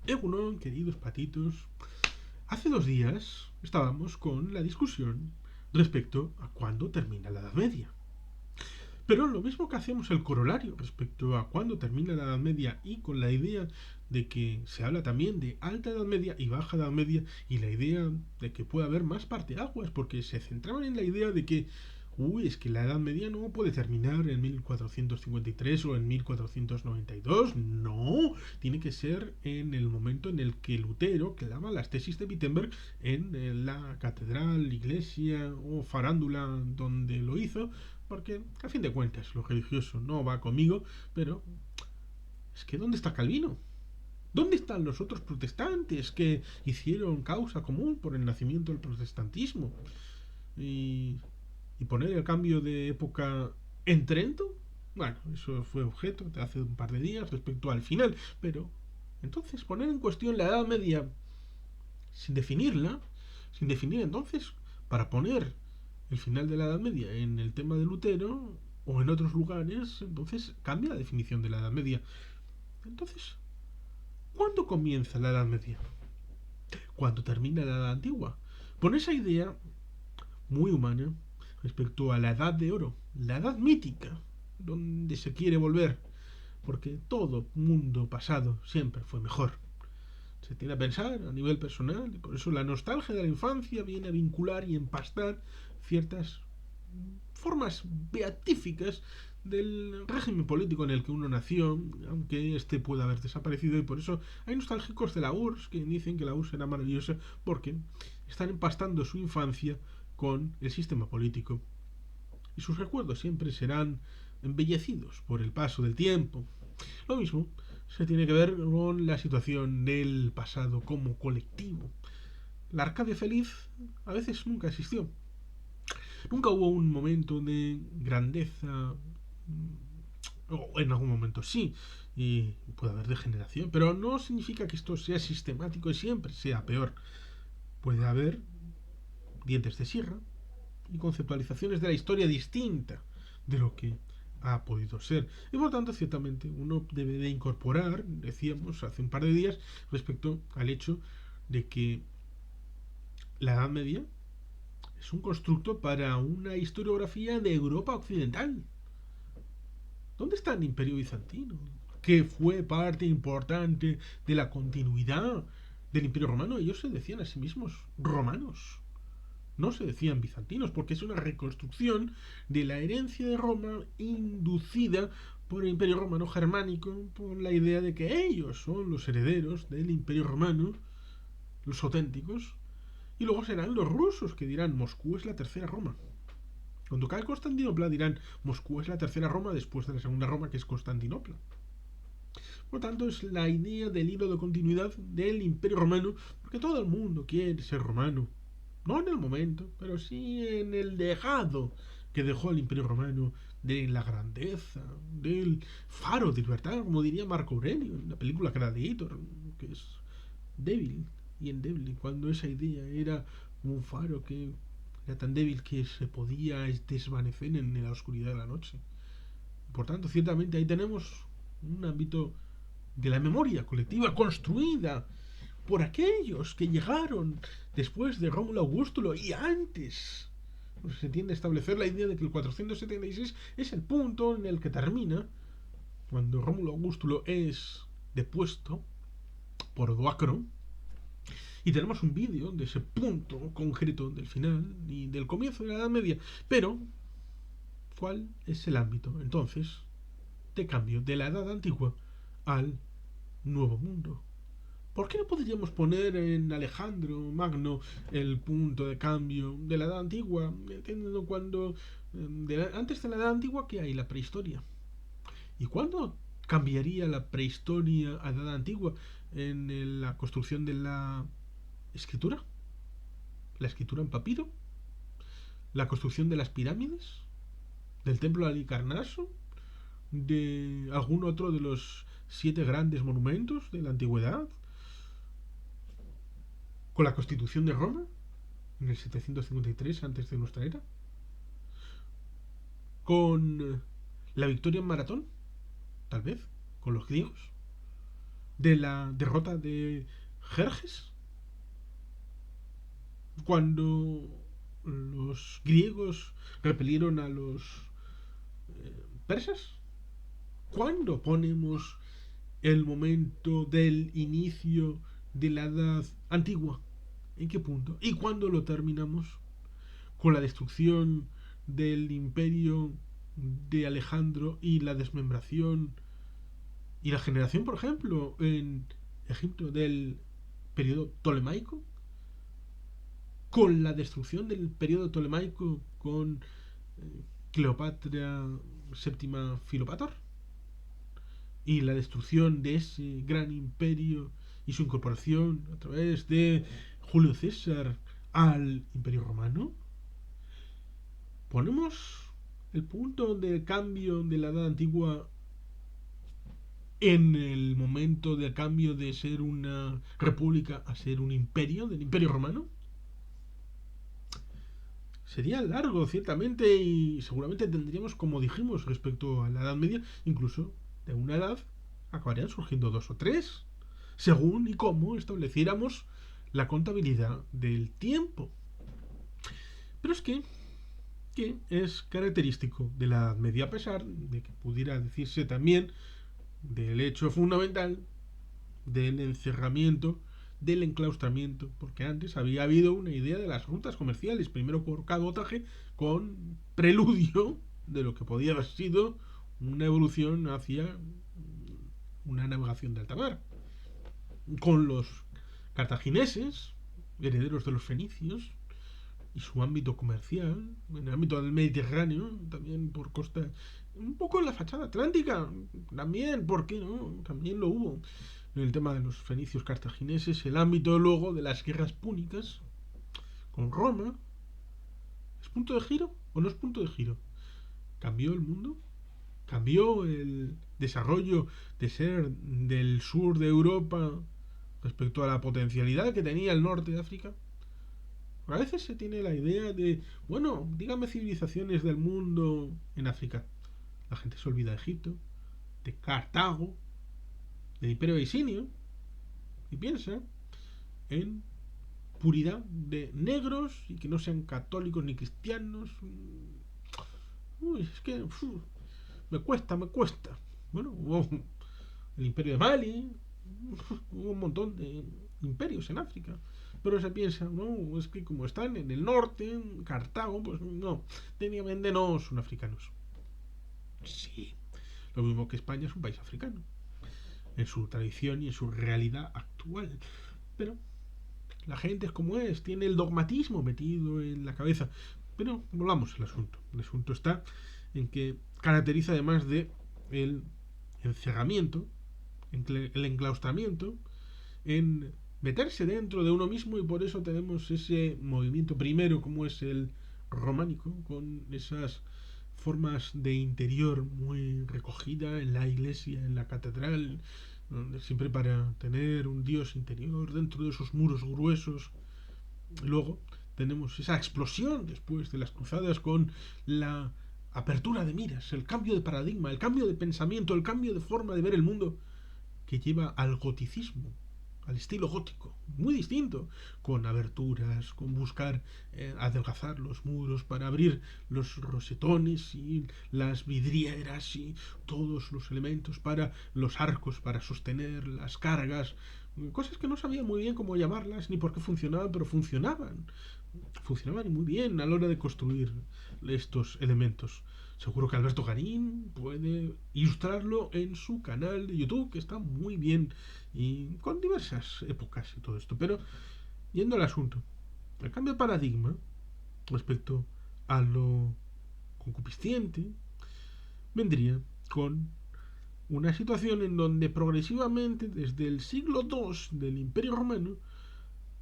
Egunon, queridos patitos. Hace 2 días estábamos con la discusión respecto a cuándo termina la Edad Media. Pero lo mismo que hacemos el corolario respecto a cuándo termina la Edad Media y con la idea de que se habla también de alta Edad Media y baja Edad Media y la idea de que puede haber más parteaguas porque se centraban en la idea de que es que la Edad Media no puede terminar en 1453 o en 1492. No, tiene que ser en el momento en el que Lutero clama las tesis de Wittenberg en la catedral, iglesia o farándula donde lo hizo, porque a fin de cuentas lo religioso no va conmigo, pero es que ¿dónde está Calvino? ¿Dónde están los otros protestantes que hicieron causa común por el nacimiento del protestantismo? Y, y poner el cambio de época en Trento, bueno, eso fue objeto de hace un par de días respecto al final, pero entonces poner en cuestión la Edad Media sin definirla, sin definir entonces, para poner el final de la Edad Media en el tema de Lutero o en otros lugares, entonces cambia la definición de la Edad Media. Entonces, ¿cuándo comienza la Edad Media? ¿Cuándo termina la Edad Antigua? Por esa idea muy humana respecto a la Edad de Oro, la Edad mítica, donde se quiere volver, porque todo mundo pasado siempre fue mejor. Se tiene a pensar a nivel personal y por eso la nostalgia de la infancia viene a vincular y empastar ciertas formas beatíficas del régimen político en el que uno nació, aunque este pueda haber desaparecido, y por eso hay nostálgicos de la URSS que dicen que la URSS era maravillosa porque están empastando su infancia con el sistema político y sus recuerdos siempre serán embellecidos por el paso del tiempo. Lo mismo se tiene que ver con la situación del pasado como colectivo. La Arcadia feliz a veces nunca existió. Nunca hubo un momento de grandeza, o en algún momento sí, y puede haber degeneración, pero no significa que esto sea sistemático y siempre sea peor. Puede haber dientes de sierra y conceptualizaciones de la historia distinta de lo que ha podido ser. Y por tanto, ciertamente, uno debe de incorporar, decíamos hace un par de días, respecto al hecho de que la Edad Media es un constructo para una historiografía de Europa occidental. ¿Dónde está el Imperio Bizantino? Que fue parte importante de la continuidad del Imperio Romano. Ellos se decían a sí mismos romanos. No se decían bizantinos, porque es una reconstrucción de la herencia de Roma inducida por el Imperio Romano Germánico, por la idea de que ellos son los herederos del Imperio Romano, los auténticos, y luego serán los rusos que dirán Moscú es la tercera Roma. Cuando cae Constantinopla dirán Moscú es la tercera Roma después de la segunda Roma que es Constantinopla. Por tanto, es la idea del hilo de continuidad del Imperio Romano, porque todo el mundo quiere ser romano. No en el momento, pero sí en el legado que dejó el Imperio Romano, de la grandeza, del faro de libertad, como diría Marco Aurelio en la película Gladiator, que es débil y endeble, cuando esa idea era un faro que era tan débil que se podía desvanecer en la oscuridad de la noche. Por tanto, ciertamente ahí tenemos un ámbito de la memoria colectiva construida por aquellos que llegaron después de Rómulo Augustulo y antes. Pues se tiende a establecer la idea de que el 476 es el punto en el que termina cuando Rómulo Augustulo es depuesto por Odoacro y tenemos un vídeo de ese punto concreto del final y del comienzo de la Edad Media. Pero, ¿cuál es el ámbito entonces de cambio de la Edad Antigua al Nuevo Mundo? ¿Por qué no podríamos poner en Alejandro Magno el punto de cambio de la Edad Antigua? Entendiendo cuando antes de la Edad Antigua que hay la prehistoria. ¿Y cuándo cambiaría la prehistoria a la Edad Antigua en la construcción de la escritura? ¿La escritura en papiro? ¿La construcción de las pirámides? ¿Del templo de Halicarnaso? ¿De algún otro de los 7 grandes monumentos de la antigüedad? ¿Con la constitución de Roma? En el 753 antes de nuestra era, con la victoria en Maratón, tal vez, con los griegos. de la derrota de Jerjes, cuando los griegos repelieron a los persas. ¿Cuándo ponemos el momento del inicio de la Edad Antigua? ¿En qué punto? ¿Y cuándo lo terminamos? Con la destrucción del imperio de Alejandro y la desmembración y la generación, por ejemplo, en Egipto del periodo tolemaico, con la destrucción del periodo tolemaico con Cleopatra séptima Filopator y la destrucción de ese gran imperio y su incorporación a través de Julio César al Imperio Romano. Ponemos el punto del cambio de la Edad Antigua en el momento del cambio de ser una república a ser un imperio, del Imperio Romano. Sería largo, ciertamente, y seguramente tendríamos, como dijimos respecto a la Edad Media, incluso de una edad acabarían surgiendo dos o tres, según y cómo estableciéramos la contabilidad del tiempo. Pero es que es característico de la Edad Media, a pesar de que pudiera decirse también del hecho fundamental del encerramiento, del enclaustramiento, porque antes había habido una idea de las rutas comerciales, primero por cabotaje, con preludio de lo que podía haber sido una evolución hacia una navegación de alta mar, con los cartagineses, herederos de los fenicios, y su ámbito comercial, en el ámbito del Mediterráneo, también por costa, un poco en la fachada atlántica, también, ¿por qué no? También lo hubo. En el tema de los fenicios cartagineses, el ámbito luego de las guerras púnicas con Roma. ¿Es punto de giro o no es punto de giro? ¿Cambió el mundo? ¿Cambió el desarrollo de ser del sur de Europa respecto a la potencialidad que tenía el norte de África? A veces se tiene la idea de, bueno, dígame civilizaciones del mundo en África. La gente se olvida de Egipto, de Cartago, del Imperio Abisinio, y piensa en puridad de negros y que no sean católicos ni cristianos. Uy, es que me cuesta. Bueno, hubo el Imperio de Mali, hubo un montón de imperios en África. Pero se piensa, no, es que como están en el norte, en Cartago, pues no, técnicamente no son africanos. Sí, lo mismo que España es un país africano, en su tradición y en su realidad actual. Pero la gente es como es, tiene el dogmatismo metido en la cabeza. Pero volvamos al asunto. El asunto está en que caracteriza además de el encerramiento, el enclaustramiento, en meterse dentro de uno mismo, y por eso tenemos ese movimiento primero como es el románico, con esas formas de interior muy recogida en la iglesia, en la catedral, donde siempre para tener un Dios interior dentro de esos muros gruesos. Luego tenemos esa explosión después de las cruzadas con la apertura de miras, el cambio de paradigma, el cambio de pensamiento, el cambio de forma de ver el mundo que lleva al goticismo, al estilo gótico, muy distinto, con aberturas, con buscar adelgazar los muros para abrir los rosetones y las vidrieras y todos los elementos para los arcos, para sostener las cargas, cosas que no sabía muy bien cómo llamarlas ni por qué funcionaban, pero funcionaban muy bien a la hora de construir estos elementos. Seguro que Alberto Garín puede ilustrarlo en su canal de YouTube, que está muy bien y con diversas épocas y todo esto. Pero, yendo al asunto, el cambio de paradigma respecto a lo concupisciente vendría con una situación en donde progresivamente, desde el siglo II del Imperio Romano,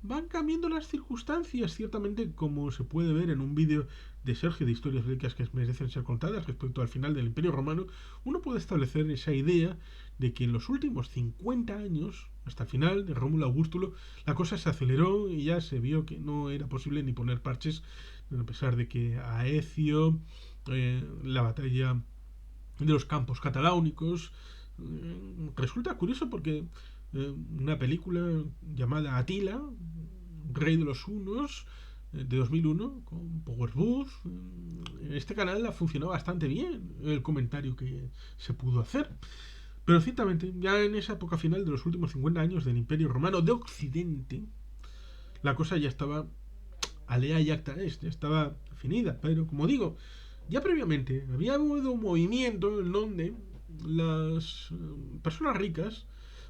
van cambiando las circunstancias, ciertamente, como se puede ver en un vídeo de Sergio de historias bélicas que merecen ser contadas respecto al final del Imperio Romano. Uno puede establecer esa idea de que en los últimos 50 años, hasta el final de Rómulo Augustulo, la cosa se aceleró y ya se vio que no era posible ni poner parches, a pesar de que Aecio, la batalla de los campos cataláunicos, resulta curioso porque una película llamada Atila, Rey de los Hunos, de 2001, con Power Booth. Este canal ha funcionado bastante bien el comentario que se pudo hacer. Pero ciertamente, ya en esa época final de los últimos 50 años del Imperio Romano de Occidente, la cosa ya estaba alea y acta est, ya estaba definida. Pero, como digo, ya previamente había habido un movimiento en donde las personas ricas,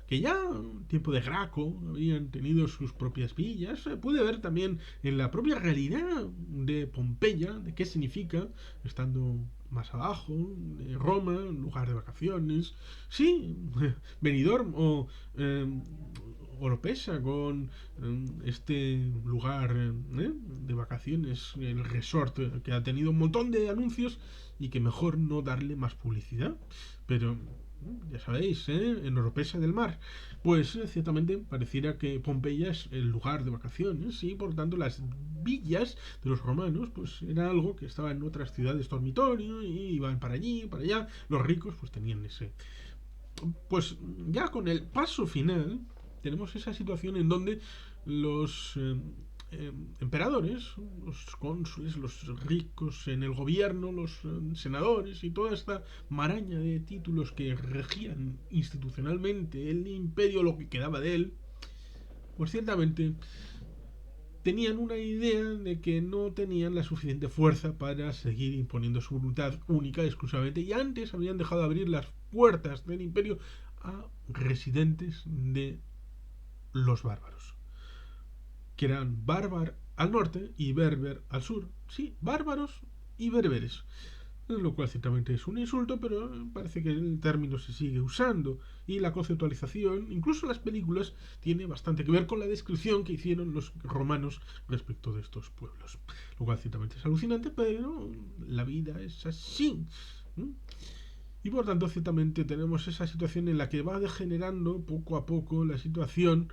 que ya en tiempo de Graco habían tenido sus propias villas, se puede ver también en la propia realidad de Pompeya, de qué significa, estando más abajo, de Roma, un lugar de vacaciones, sí, Benidorm o Oropesa con este lugar de vacaciones, el resort, que ha tenido un montón de anuncios y que mejor no darle más publicidad. Pero ya sabéis, en Oropesa del Mar, pues ciertamente pareciera que Pompeya es el lugar de vacaciones y por tanto las villas de los romanos pues era algo que estaba en otras ciudades dormitorio y iban para allí, para allá. Los ricos pues tenían ese. Pues ya con el paso final tenemos esa situación en donde los emperadores, los cónsules, los ricos en el gobierno, los senadores y toda esta maraña de títulos que regían institucionalmente el imperio, lo que quedaba de él, pues ciertamente tenían una idea de que no tenían la suficiente fuerza para seguir imponiendo su voluntad única exclusivamente, y antes habían dejado de abrir las puertas del imperio a residentes de los bárbaros, que eran bárbar al norte y berber al sur. Sí, bárbaros y berberes. Lo cual ciertamente es un insulto, pero parece que el término se sigue usando. Y la conceptualización, incluso las películas, tiene bastante que ver con la descripción que hicieron los romanos respecto de estos pueblos. Lo cual ciertamente es alucinante, pero la vida es así. Y por tanto, ciertamente tenemos esa situación en la que va degenerando poco a poco la situación,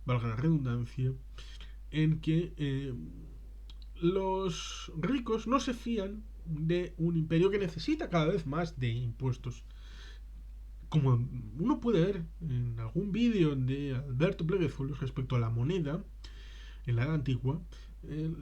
valga la redundancia, en que los ricos no se fían de un imperio que necesita cada vez más de impuestos. Como uno puede ver en algún vídeo de Alberto Pleguezuelos respecto a la moneda en la edad antigua,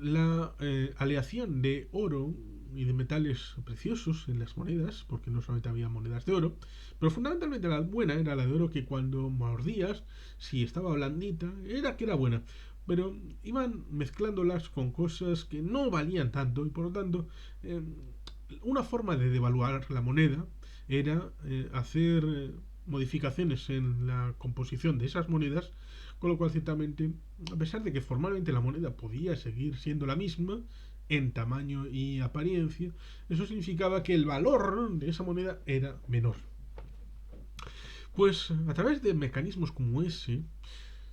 la aleación de oro y de metales preciosos en las monedas, porque no solamente había monedas de oro, pero fundamentalmente la buena era la de oro, que cuando mordías, si estaba blandita, era que era buena, pero iban mezclándolas con cosas que no valían tanto y por lo tanto una forma de devaluar la moneda era hacer modificaciones en la composición de esas monedas, con lo cual ciertamente, a pesar de que formalmente la moneda podía seguir siendo la misma en tamaño y apariencia, eso significaba que el valor de esa moneda era menor. Pues a través de mecanismos como ese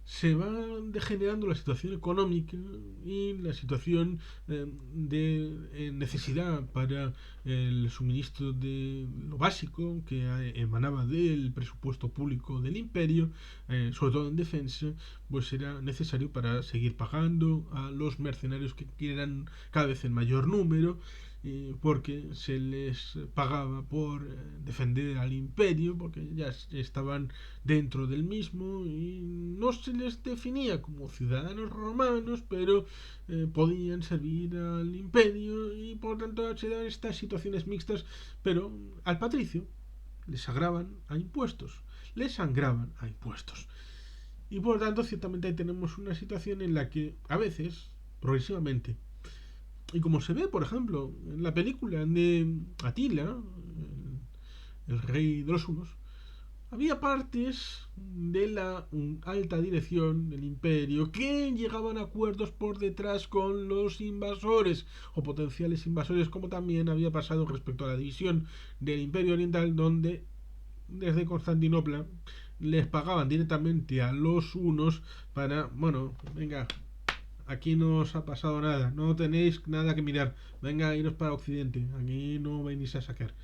se va degenerando la situación económica y la situación de necesidad para el suministro de lo básico que emanaba del presupuesto público del imperio, sobre todo en defensa, pues era necesario para seguir pagando a los mercenarios que eran cada vez en mayor número, porque se les pagaba por defender al imperio, porque ya estaban dentro del mismo y no se les definía como ciudadanos romanos, pero podían servir al imperio y por tanto se dan estas situaciones mixtas, pero al patricio les agravan a impuestos, les sangraban a impuestos. Y por tanto ciertamente ahí tenemos una situación en la que a veces, progresivamente, y como se ve, por ejemplo, en la película de Atila, el rey de los hunos, había partes de la alta dirección del imperio que llegaban a acuerdos por detrás con los invasores o potenciales invasores, como también había pasado respecto a la división del imperio oriental, donde desde Constantinopla les pagaban directamente a los hunos para, bueno, venga, aquí no os ha pasado nada, no tenéis nada que mirar, venga, iros para Occidente, aquí no venís a sacar.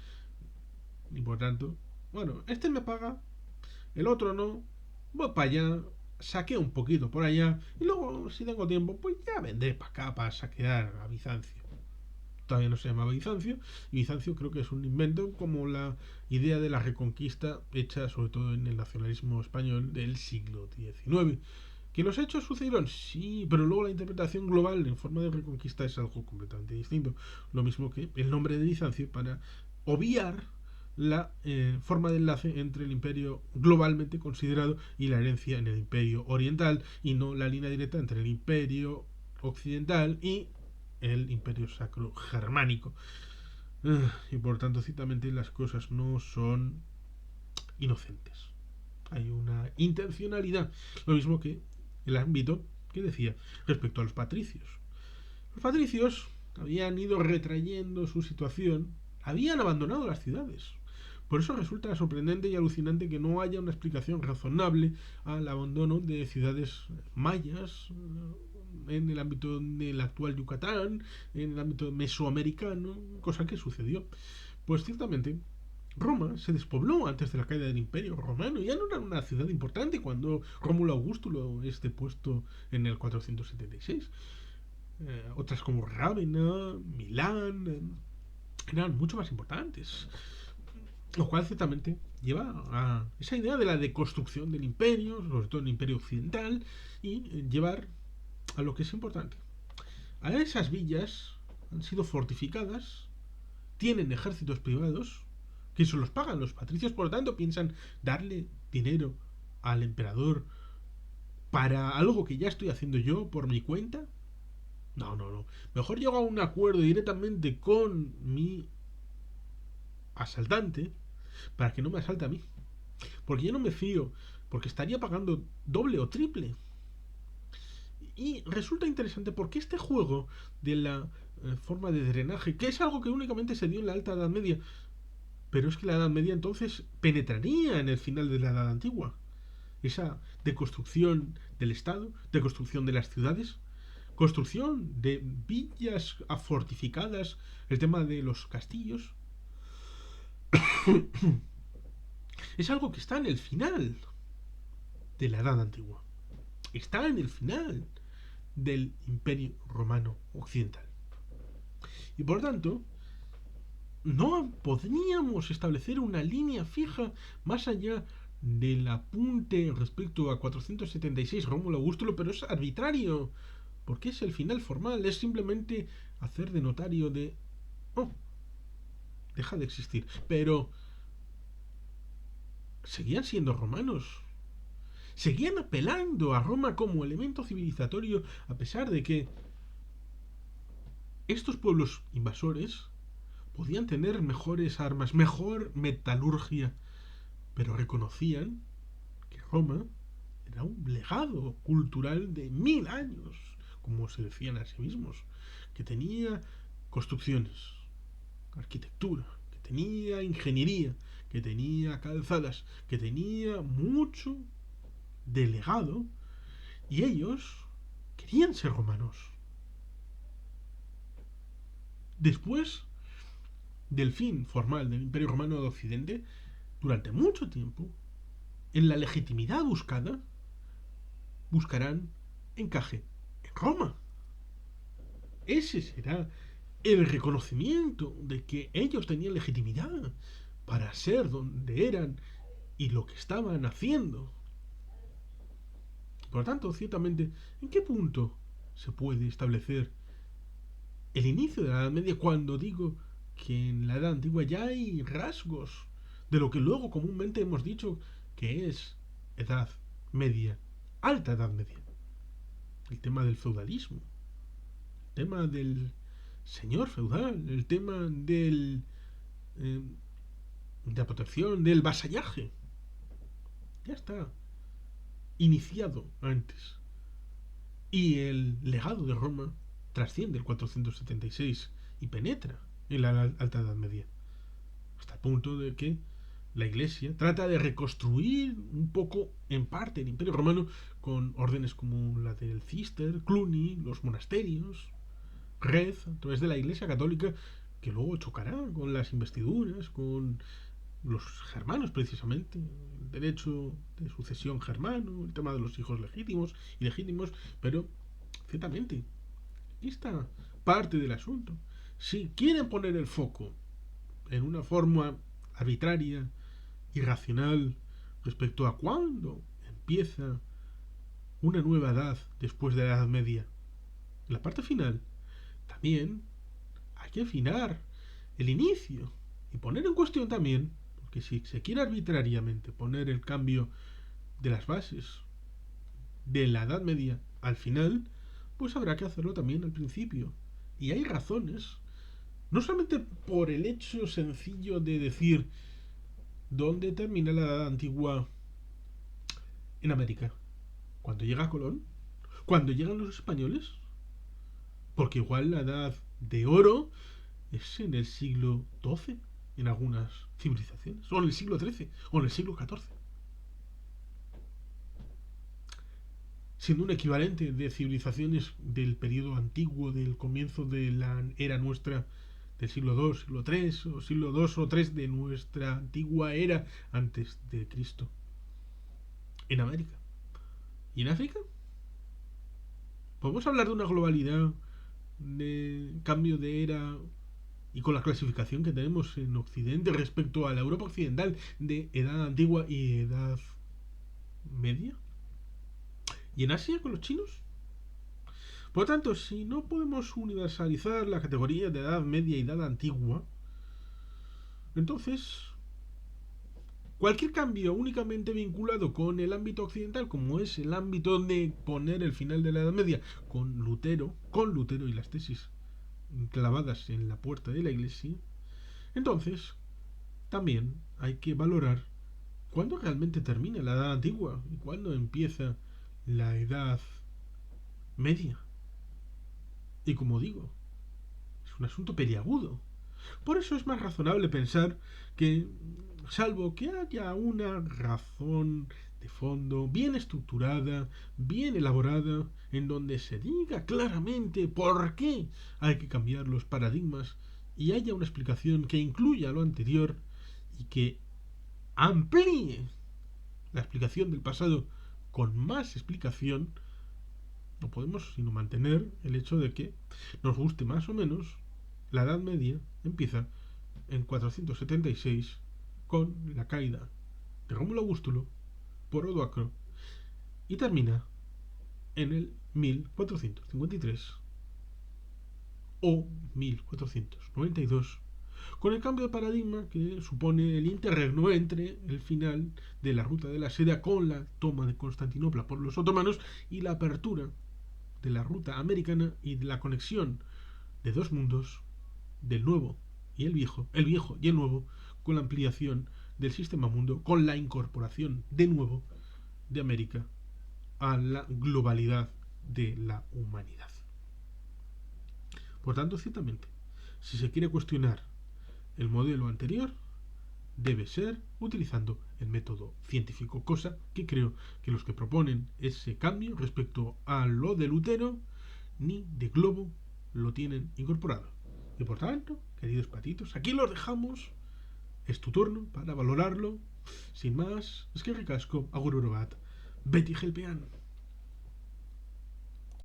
Y por tanto, bueno, este me paga, el otro no, voy para allá, saqueo un poquito por allá, y luego, si tengo tiempo, pues ya vendré para acá para saquear a Bizancio. todavía no se llamaba Bizancio, y Bizancio creo que es un invento como la idea de la reconquista hecha sobre todo en el nacionalismo español del siglo XIX. ¿Que los hechos sucedieron? Sí, pero luego la interpretación global en forma de reconquista es algo completamente distinto. Lo mismo que el nombre de Bizancio para obviar la forma de enlace entre el imperio globalmente considerado y la herencia en el imperio oriental, y no la línea directa entre el imperio occidental y el imperio sacro germánico. Y por tanto, ciertamente las cosas no son inocentes. Hay una intencionalidad. Lo mismo que el ámbito que decía respecto a los patricios. Los patricios habían ido retrayendo su situación, habían abandonado las ciudades. Por eso resulta sorprendente y alucinante que no haya una explicación razonable al abandono de ciudades mayas en el ámbito del actual Yucatán, en el ámbito mesoamericano, cosa que sucedió. Pues ciertamente Roma se despobló antes de la caída del Imperio Romano. Ya no era una ciudad importante cuando Rómulo Augusto lo es depuesto en el 476. Otras como Rávena, Milán, eran mucho más importantes. Lo cual ciertamente lleva a esa idea de la deconstrucción del imperio, sobre todo el imperio occidental, y llevar a lo que es importante. A esas villas han sido fortificadas, tienen ejércitos privados, que se los pagan los patricios, por lo tanto piensan darle dinero al emperador para algo que ya estoy haciendo yo por mi cuenta. No, no, no. Mejor llego a un acuerdo directamente con mi asaltante para que no me asalte a mí. Porque yo no me fío, porque estaría pagando doble o triple. Y resulta interesante porque este juego de la forma de drenaje, que es algo que únicamente se dio en la Alta Edad Media, pero es que la Edad Media entonces penetraría en el final de la Edad Antigua. Esa deconstrucción del Estado, deconstrucción de las ciudades, construcción de villas fortificadas, el tema de los castillos, es algo que está en el final de la Edad Antigua. Está en el final del Imperio Romano Occidental. Y por tanto, no podríamos establecer una línea fija más allá del apunte respecto a 476 Rómulo Augusto, pero es arbitrario, porque es el final formal, es simplemente hacer de notario de... Oh, deja de existir, pero seguían siendo romanos. Seguían apelando a Roma como elemento civilizatorio, a pesar de que estos pueblos invasores podían tener mejores armas, mejor metalurgia, pero reconocían que Roma era un legado cultural de 1000 años, como se decían a sí mismos, que tenía construcciones, arquitectura, que tenía ingeniería, que tenía calzadas, que tenía mucho de legado, y ellos querían ser romanos. Después del fin formal del Imperio Romano de Occidente, durante mucho tiempo, en la legitimidad buscada, buscarán encaje en Roma. Ese será el reconocimiento de que ellos tenían legitimidad para ser donde eran y lo que estaban haciendo. Por lo tanto, ciertamente, ¿en qué punto se puede establecer el inicio de la Edad Media cuando digo que en la Edad Antigua ya hay rasgos de lo que luego comúnmente hemos dicho que es Edad Media, Alta Edad Media? El tema del feudalismo, el tema del señor feudal, el tema del de la protección, del vasallaje. Ya está iniciado antes. Y el legado de Roma trasciende el 476 y penetra en la Alta Edad Media. Hasta el punto de que la Iglesia trata de reconstruir un poco, en parte, el Imperio Romano con órdenes como la del Cister, Cluny, los monasterios, Red, a través de la Iglesia Católica, que luego chocará con las investiduras, con los germanos precisamente, el derecho de sucesión germano, el tema de los hijos legítimos, ilegítimos, pero ciertamente esta parte del asunto Si quieren poner el foco en una forma arbitraria, irracional, respecto a cuándo empieza una nueva edad después de la Edad Media, en la parte final, también hay que afinar el inicio y poner en cuestión también, porque si se quiere arbitrariamente poner el cambio de las bases de la Edad Media al final, pues habrá que hacerlo también al principio. Y hay razones, no solamente por el hecho sencillo de decir dónde termina la Edad Antigua en América, cuando llega Colón, cuando llegan los españoles, porque igual la Edad de Oro es en el siglo XII en algunas civilizaciones, o en el siglo XIII, o en el siglo XIV, siendo un equivalente de civilizaciones del periodo antiguo, del comienzo de la era nuestra, del siglo II, siglo III, o siglo II o III de nuestra antigua era antes de Cristo, en América. ¿Y en África? ¿Podemos hablar de una globalidad, de cambio de era y con la clasificación que tenemos en Occidente respecto a la Europa occidental de edad antigua y edad media? ¿Y en Asia con los chinos? Por lo tanto, si no podemos universalizar la categoría de edad media y edad antigua, entonces cualquier cambio únicamente vinculado con el ámbito occidental, como es el ámbito de poner el final de la Edad Media con Lutero y las tesis clavadas en la puerta de la iglesia, entonces también hay que valorar cuándo realmente termina la Edad Antigua y cuándo empieza la Edad Media. Y como digo, es un asunto peliagudo. Por eso es más razonable pensar que, salvo que haya una razón de fondo bien estructurada, bien elaborada, en donde se diga claramente por qué hay que cambiar los paradigmas y haya una explicación que incluya lo anterior y que amplíe la explicación del pasado con más explicación, no podemos sino mantener el hecho de que, nos guste más o menos, la Edad Media empieza en 476 con la caída de Rómulo Augustulo por Odoacro y termina en el 1453 o 1492 con el cambio de paradigma que supone el interregno entre el final de la ruta de la seda con la toma de Constantinopla por los otomanos y la apertura de la ruta americana y de la conexión de dos mundos, del nuevo y el viejo y el nuevo, con la ampliación del sistema mundo, con la incorporación de nuevo de América a la globalidad de la humanidad. Por tanto, ciertamente, si se quiere cuestionar el modelo anterior, debe ser utilizando el método científico, cosa que creo que los que proponen ese cambio respecto a lo de Lutero ni de globo lo tienen incorporado. Y por tanto, queridos patitos, aquí los dejamos. Es tu turno para valorarlo. Sin más, es que ricasco, agur bat, Betty Gelpean.